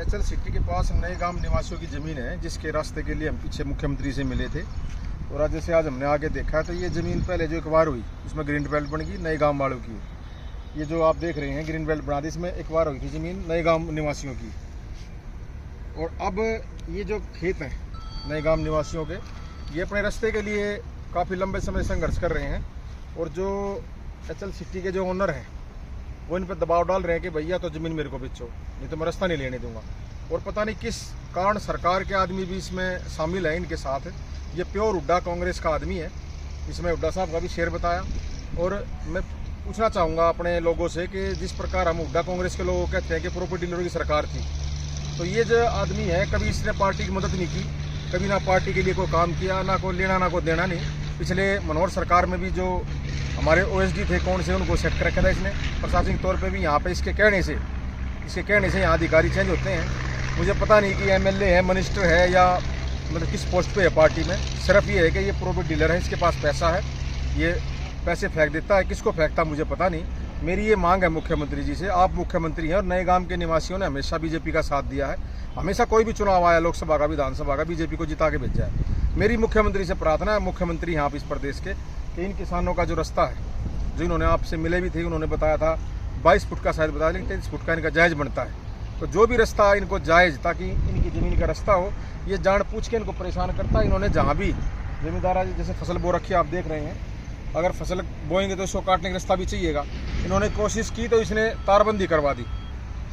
HL city के पास नए गांव निवासियों की ज़मीन है, जिसके रास्ते के लिए हम पीछे मुख्यमंत्री से मिले थे। और आज जैसे आज हमने आगे देखा तो ये ज़मीन पहले जो एक्वायर हुई उसमें ग्रीन बेल्ट बन गई, नए गांव वालों की। ये जो आप देख रहे हैं ग्रीन बेल्ट बना दी, इसमें एक्वायर हुई थी ज़मीन नए गांव निवासियों की। और अब ये जो खेत हैं नए गांव निवासियों के, ये अपने रास्ते के लिए काफ़ी लंबे समय संघर्ष कर रहे हैं। और जो एचएल सिटी के जो ओनर हैं वो इन पर दबाव डाल रहे हैं कि भैया तो ज़मीन मेरे को बेचो, नहीं तो मैं रास्ता नहीं लेने दूंगा। और पता नहीं किस कारण सरकार के आदमी भी इसमें शामिल है इनके साथ। ये प्योर हुड्डा कांग्रेस का आदमी है, इसमें हुड्डा साहब का भी शेर बताया। और मैं पूछना चाहूँगा अपने लोगों से कि जिस प्रकार हम हुड्डा कांग्रेस के लोग कहते हैं कि प्रॉपर्टी डीलरों की सरकार थी, तो ये जो आदमी है कभी इसने पार्टी की मदद नहीं की, कभी ना पार्टी के लिए कोई काम किया, ना कोई लेना ना कोई देना नहीं। पिछले मनोहर सरकार में भी जो हमारे ओएसडी थे कौन से, उनको सेट कर रखा था इसने प्रशासनिक तौर पे भी। यहाँ पे इसके कहने से यहाँ अधिकारी चेंज होते हैं। मुझे पता नहीं कि एमएलए है, मिनिस्टर है, या मतलब किस पोस्ट पे है पार्टी में। सिर्फ ये है कि ये प्रॉपर्टी डीलर है, इसके पास पैसा है, ये पैसे फेंक देता है। किसको फेंकता मुझे पता नहीं। मेरी ये मांग है मुख्यमंत्री जी से, आप मुख्यमंत्री हैं और नए गांव के निवासियों ने हमेशा बीजेपी का साथ दिया है। हमेशा कोई भी चुनाव आया, लोकसभा का, विधानसभा का, बीजेपी को जिता के भेजा है। मेरी मुख्यमंत्री से प्रार्थना है, मुख्यमंत्री यहाँ इस प्रदेश के, कि इन किसानों का जो रास्ता है, जो इन्होंने आपसे मिले भी थे, उन्होंने बताया था 22 फुट का शायद बताया, लेकिन 23 फुट का इनका जायज़ बनता है। तो जो भी रास्ता इनको जायज़, ताकि इनकी ज़मीन का रास्ता हो, ये जान पूछ के इनको परेशान करता है। इन्होंने जहाँ भी जमींदार जैसे फसल बो रखी है, आप देख रहे हैं, अगर फसल बोएंगे तो इसको काटने का रास्ता भी चाहिएगा। इन्होंने कोशिश की तो इसने तारबंदी करवा दी।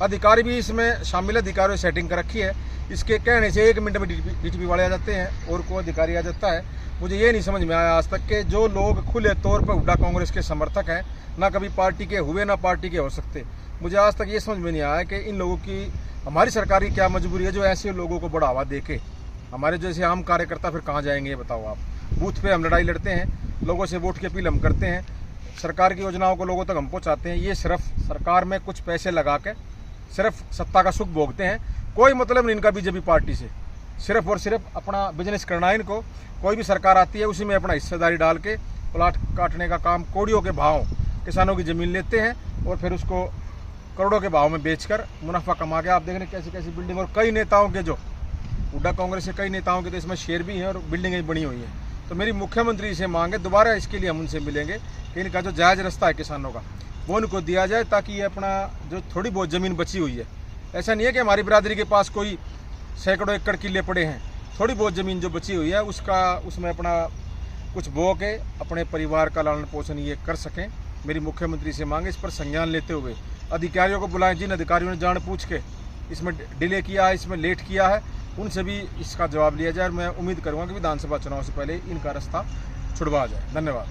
अधिकारी भी इसमें शामिल, अधिकारियों सेटिंग कर रखी है। इसके कहने से 1 मिनट में डीटीपी वाले आ जाते हैं और कोई अधिकारी आ जाता है। मुझे ये नहीं समझ में आया आज तक कि जो लोग खुले तौर पर हुड्डा कांग्रेस के समर्थक हैं, ना कभी पार्टी के हुए ना पार्टी के हो सकते, मुझे आज तक ये समझ में नहीं आया कि इन लोगों की, हमारी सरकार की क्या मजबूरी है जो ऐसे लोगों को बढ़ावा दे के। हमारे जैसे आम कार्यकर्ता फिर कहाँ जाएंगे ये बताओ आप। बूथ पे हम लड़ाई लड़ते हैं, लोगों से वोट की अपील हम करते हैं, सरकार की योजनाओं को लोगों तक हम पहुँचाते हैं। ये सिर्फ सरकार में कुछ पैसे लगा के सिर्फ सत्ता का सुख भोगते हैं। कोई मतलब नहीं इनका बीजेपी पार्टी से, सिर्फ और सिर्फ अपना बिजनेस करना है इनको। कोई भी सरकार आती है उसी में अपना हिस्सेदारी डाल के प्लाट काटने का काम, कोड़ियों के भाव किसानों की ज़मीन लेते हैं और फिर उसको करोड़ों के भाव में बेचकर मुनाफा कमा के, आप देख रहे हैं कैसी कैसी बिल्डिंग। और कई नेताओं के, जो हुड्डा कांग्रेस के कई नेताओं के तो इसमें शेयर भी हैं और बिल्डिंगें बनी हुई हैं। तो मेरी मुख्यमंत्री से मांग है, दोबारा इसके लिए हम उनसे मिलेंगे कि इनका जो जायज़ रास्ता है किसानों का, वो उनको दिया जाए, ताकि ये अपना जो थोड़ी बहुत ज़मीन बची हुई है, ऐसा नहीं है कि हमारी बिरादरी के पास कोई सैकड़ों एकड़ किले पड़े हैं, थोड़ी बहुत ज़मीन जो बची हुई है उसमें अपना कुछ बो के अपने परिवार का लालन पोषण ये कर सकें। मेरी मुख्यमंत्री से मांगे, इस पर संज्ञान लेते हुए अधिकारियों को बुलाएं। जिन अधिकारियों ने जान पूछ के इसमें डिले किया है, इसमें लेट किया है, उनसे भी इसका जवाब लिया जाए। और मैं उम्मीद करूँगा कि विधानसभा चुनाव से पहले इनका रास्ता छुड़वा जाए। धन्यवाद।